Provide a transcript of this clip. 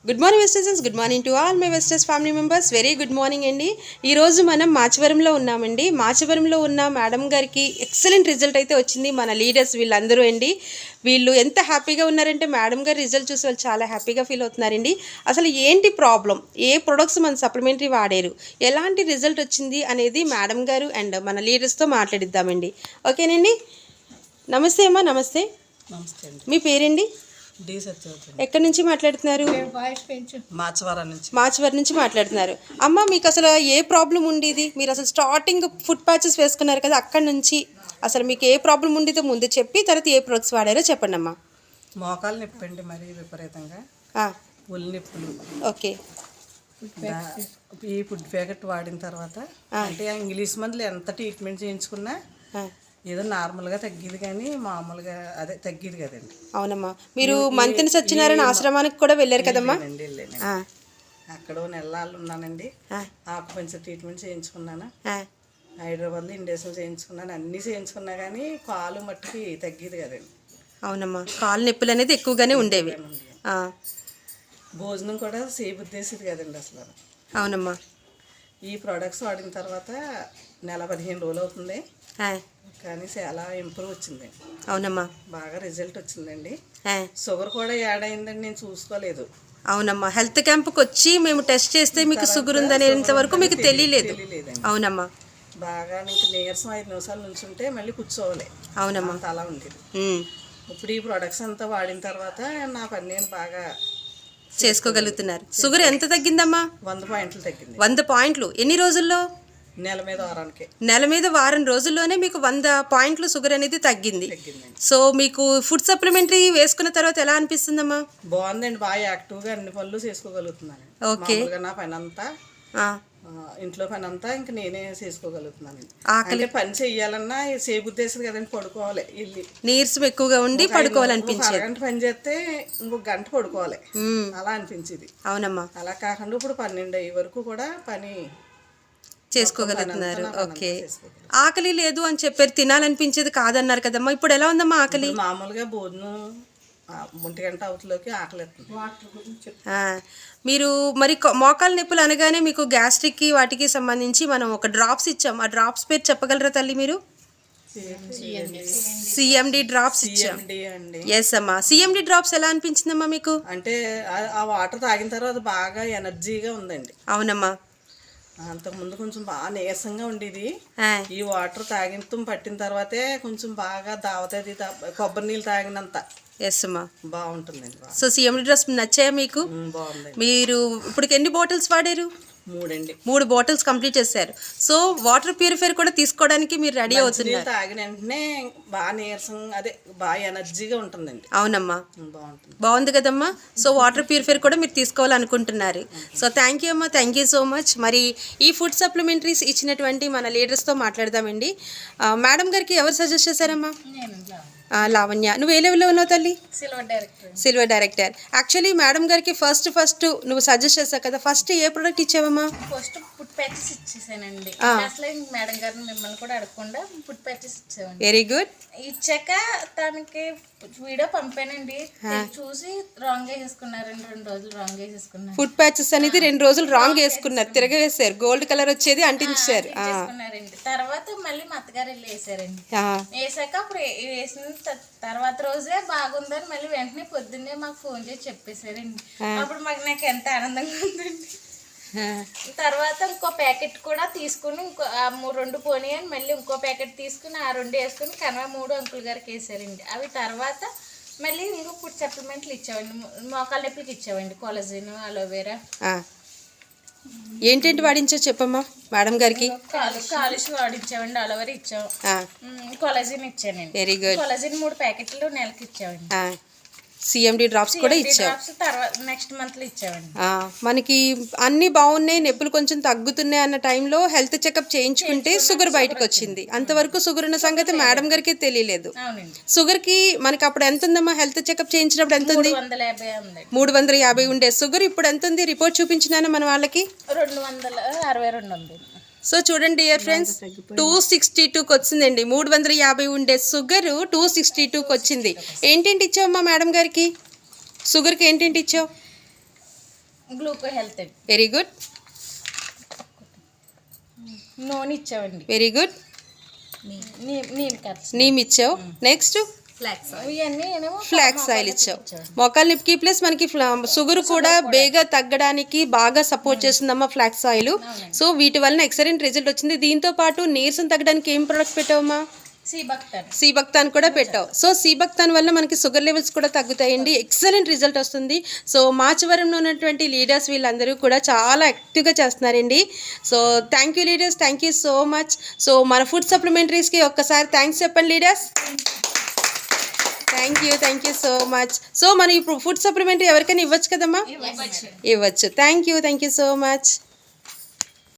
Good morning వెస్టర్స్, good morning to all my వెస్టర్స్ family members. Very good morning అండి. ఈరోజు మనం మాచవరంలో ఉన్నామండి. మాచవరంలో ఉన్న మేడం గారికి ఎక్సలెంట్ రిజల్ట్ అయితే వచ్చింది. మన లీడర్స్ వీళ్ళందరూ అండి, వీళ్ళు ఎంత హ్యాపీగా ఉన్నారంటే మేడం గారి రిజల్ట్ చూసి వాళ్ళు చాలా హ్యాపీగా ఫీల్ అవుతున్నారండి. అసలు ఏంటి ప్రాబ్లం, ఏ ప్రొడక్ట్స్ మన సప్లిమెంటరీ వాడారు, ఎలాంటి రిజల్ట్ వచ్చింది అనేది మేడం గారు అండ్ మన లీడర్స్తో మాట్లాడిద్దామండి. ఓకేనండి. నమస్తే అమ్మా. నమస్తే. నమస్తే అండి. మీ పేరండి? ఎక్కడి నుంచి మాట్లాడుతున్నారు? మాచవరం నుంచి మాట్లాడుతున్నారు. అమ్మ, మీకు అసలు ఏ ప్రాబ్లం ఉండేది? మీరు అసలు స్టార్టింగ్ ఫుట్ ప్యాచెస్ వేసుకున్నారు కదా, అక్కడి నుంచి అసలు మీకు ఏ ప్రాబ్లం ఉండేదో ముందు చెప్పి తర్వాత ఏ ప్రొడక్ట్స్ వాడారో చెప్పండి అమ్మా. మోకాలు నొప్పి అండి, మరీ విపరీతంగా ఒళ్ళు నొప్పులు. ఓకే. ఈ ఫుడ్ ప్యాకెట్ వాడిన తర్వాత అంటే ఇంగ్లీష్ మందులు ఎంత ట్రీట్మెంట్ చేయించుకున్నా ఏదో నార్మల్గా తగ్గిది, కానీ మామూలుగా అదే తగ్గిది కదండి. అవునమ్మా. మీరు మంత్రి సత్యనారాయణ ఆశ్రమానికి కూడా వెళ్ళారు కదమ్మా? వెళ్ళాను. అక్కడ నెలలు ఉన్నానండి. ఆకుపంచర్ ట్రీట్మెంట్ చేయించుకున్నాను, హైదరాబాద్లో ఇండేషన్ చేయించుకున్నాను, అన్నీ చేయించుకున్నా కానీ కాలు మట్టుకి తగ్గిది కదండి. అవునమ్మా. కాలు నొప్పులు అనేది ఎక్కువగానే ఉండేవి. భోజనం కూడా చేయబుద్ధేసేది కదండి అసలు. అవునమ్మా. ఈ ప్రోడక్ట్స్ వాడిన తర్వాత నెల 15 రోజులు అవుతుంది, కానీ చాలా ఇంప్రూవ్ వచ్చింది. అవునమ్మా. బాగా రిజల్ట్ వచ్చిందండి. షుగర్ కూడా యాడ్ అయిందని నేను చూసుకోలేదు. అవునమ్మా. హెల్త్ క్యాంప్కి వచ్చి మేము టెస్ట్ చేస్తే మీకు షుగర్ ఉందనేంత వరకు మీకు తెలియలేదు. అవునమ్మా. బాగా నీకు నీరసం 5 నిమిషాల నుంచి ఉంటే మళ్ళీ కూర్చోవాలి. అవునమ్మా. అలా ఉండేది. ఇప్పుడు ఈ ప్రొడక్ట్స్ అంతా వాడిన తర్వాత నా పని నేను బాగా చేసుకోగలుగుతున్నారు. షుగర్ ఎంత తగ్గిందమ్మా? 100 పాయింట్లు తగ్గింది. 100 పాయింట్లు ఎన్ని రోజుల్లో? నెల మీద వారం రోజుల్లోనే మీకు 100 పాయింట్లు షుగర్ అనేది తగ్గింది. సో మీకు ఫుడ్ సప్లిమెంటరీ వేసుకున్న తర్వాత ఎలా అనిపిస్తుందమ్మా? బాగుందండి. బాగా యాక్టివ్గా అన్ని పనులు చేసుకోగలుగుతున్నాను. ఓకే. నా పని అంతా, ఇంట్లో పని అంతా ఇంక నేనే చేసుకోగలుగుతున్నాను. అంటే పని చెయ్యాలన్నా చేయబుద్ధేస్తుంది కదండి, పడుకోవాలి. ఇల్లు నీరసం ఎక్కువగా ఉండి పడుకోవాలనిపించేది. అరగంట పని చేస్తే ఇంకొక గంట పడుకోవాలి, అలా అనిపించేది. అవునమ్మా. అలా కాకుండా ఇప్పుడు 12 అయ్యే వరకు కూడా పని చేసుకోగలుగుతున్నారు. ఓకే. ఆకలి లేదు అని చెప్పారు, తినాలనిపించేది కాదన్నారు కదమ్మా, ఇప్పుడు ఎలా ఉందమ్మా ఆకలి? మామూలుగా భోజనం 1 గంట అవతలోకి ఆకలి. మీరు మరి మోకాలు నొప్పులు అనగానే మీకు గ్యాస్ట్రిక్కి వాటికి సంబంధించి మనం ఒక డ్రాప్స్ ఇచ్చాం. ఆ డ్రాప్స్ పేరు చెప్పగలరా తల్లి మీరు? సిఎండి డ్రాప్స్ ఇచ్చాం. ఎస్ అమ్మా. సిఎండి డ్రాప్స్ ఎలా అనిపించిందమ్మా మీకు? అంటే ఆ వాటర్ తాగిన తర్వాత బాగా ఎనర్జీగా ఉందండి. అవునమ్మా. అంతకుముందు కొంచెం బాగా నీరసంగా ఉండేది. ఈ వాటర్ పట్టిన తర్వాతే కొంచెం బాగా దావతది, కొబ్బరి నీళ్ళు తాగినంత. ఎస్ అమ్మా. బాగుంటుందండి. సో సిఎండి డ్రాప్స్ నచ్చాయా మీకు? బాగుంది. మీరు ఇప్పుడు ఎన్ని బాటిల్స్ వాడారు? 3 బాటిల్స్ కంప్లీట్ చేశారు. సో వాటర్ ప్యూరిఫైర్ కూడా తీసుకోవడానికి మీరు రెడీ అవుతున్నారు. తాగిన వెంటనే బాగా నీరసం, అదే బాగా ఎనర్జీగా ఉంటుందండి. అవునమ్మా. బాగుంది కదమ్మా. సో వాటర్ ప్యూరిఫైర్ కూడా మీరు తీసుకోవాలనుకుంటున్నారు. సో థ్యాంక్ యూ అమ్మా, థ్యాంక్ యూ సో మచ్. మరి ఈ ఫుడ్ సప్లిమెంటరీస్ ఇచ్చినటువంటి మన లీడర్స్తో మాట్లాడదామండి. మేడం గారికి ఎవరు సజెస్ట్ చేశారమ్మా? లావణ్య. నువ్వు ఏ లెవెల్లో ఉన్నావు తల్లి? Silver director. యాక్చువల్లీ మేడం గారికి ఫస్ట్ నువ్వు సజెస్ట్ చేసావు కదా, ఫస్ట్ ఏ ప్రోడక్ట్ ఇచ్చావమ్మా? ఫస్ట్ ఫుడ్ ప్యాచెస్ ఇచ్చేసానండి. అసలు మేడం గారిని మిమ్మల్ని కూడా అడగకుండా ఫుడ్ ప్యాచెస్ ఇచ్చామండి. Very good. ఇచ్చాక తనకి వీడియో పంపానండి, చూసి రాంగ్ వేసేసుకున్నారండి. 2 రోజులు రాంగ్ వేసేసుకున్నారు. ఫుడ్ ప్యాచెస్ అనేది 2 రోజులు రాంగ్ వేసుకున్నారు, తిరగవేశారు. గోల్డ్ కలర్ వచ్చేది అంటించారు. తర్వాత మళ్ళీ మా అత్తగారు వెళ్ళి వేసారండి. వేసాక అప్పుడు వేసిన తర్వాత రోజే బాగుందని మళ్ళీ వెంటనే పొద్దున్నే మాకు ఫోన్ చేసి చెప్పేశారండి. అప్పుడు నాకు ఎంత ఆనందంగా ఉందండి. తర్వాత ఇంకో ప్యాకెట్ కూడా తీసుకుని ఇంకో 2 పోనీ అని మళ్ళీ ఇంకో ప్యాకెట్ తీసుకుని ఆ 2 వేసుకుని కనవ 3 అంకుల్ గారికి వేసారండి. అవి తర్వాత మళ్ళీ ఇంకో ఫుడ్ సప్లిమెంట్లు ఇచ్చామండి. మోకాళ్ళ నొప్పులకి ఇచ్చామండి. Collagen, aloe vera. ఏంటంటి వాడించో చెప్పమ్మా మేడం గారికి. కాలుష్యం వాడించామండి, అలోవేరా ఇచ్చాం, కొలజిన్ ఇచ్చానండి. Very good. కొలజిన్ 3 ప్యాకెట్లు నెలకి ఇచ్చామండి. సిఎండి డ్రాప్స్ కూడా ఇచ్చాం. నెక్స్ట్ మంత్ లో ఇచ్చామండి. మనకి అన్ని బాగున్నాయి, నొప్పులు కొంచెం తగ్గుతున్నాయి అన్న టైంలో హెల్త్ చెకప్ చేయించుకుంటే షుగర్ బయటకు వచ్చింది. అంతవరకు షుగర్ ఉన్న సంగతి మేడం గారికి తెలియలేదు. షుగర్ కి మనకి అప్పుడు ఎంత ఉందమ్మా? హెల్త్ చెకప్ చేయించినప్పుడు ఎంత ఉంది? 350 ఉండే షుగర్ ఇప్పుడు ఎంత ఉంది? రిపోర్ట్ చూపించినాను మన వాళ్ళకి. 262 ఉంది. సో చూడండి డియర్ ఫ్రెండ్స్, 262కి వచ్చిందండి. 350 ఉండే షుగర్ 262కి వచ్చింది. ఏంటేంటి ఇచ్చావమ్మా మేడం గారికి? షుగర్కి ఏంటేంటి ఇచ్చావు? గ్లూకో హెల్త్ అండి. వెరీ గుడ్, నూనె ఇచ్చామండి. Very good. Neem cuts neem ఇచ్చావు. నెక్స్ట్ ఇవన్నీ ఏమో ఫ్లాక్స్ ఆయిల్ ఇచ్చావు. మోకాలు నొప్పికి ప్లస్ మనకి షుగర్ కూడా బేగా తగ్గడానికి బాగా సపోర్ట్ చేస్తుందమ్మా ఫ్లాక్స్ ఆయిల్. సో వీటి వలన ఎక్సలెంట్ రిజల్ట్ వచ్చింది. దీంతో పాటు నీరసం తగ్గడానికి ఏం ప్రొడక్ట్ పెట్టావమ్మా? సీబక్తాన్ కూడా పెట్టావు. సో సీబక్తాన్ వల్ల మనకి షుగర్ లెవెల్స్ కూడా తగ్గుతాయండి. ఎక్సలెంట్ రిజల్ట్ వస్తుంది. సో మాచవరంలో ఉన్నటువంటి లీడర్స్ వీళ్ళందరూ కూడా చాలా యాక్టివ్గా చేస్తున్నారండి. So thank you leaders, thank you so much. So మన ఫుడ్ సప్లిమెంటరీస్కి ఒక్కసారి థ్యాంక్స్ చెప్పండి leaders. Thank you so much. So మనం ఇప్పుడు ఫుడ్ సప్లిమెంటరీ ఎవరికైనా ఇవ్వచ్చు కదమ్మా? ఇవ్వచ్చు. Thank you so much.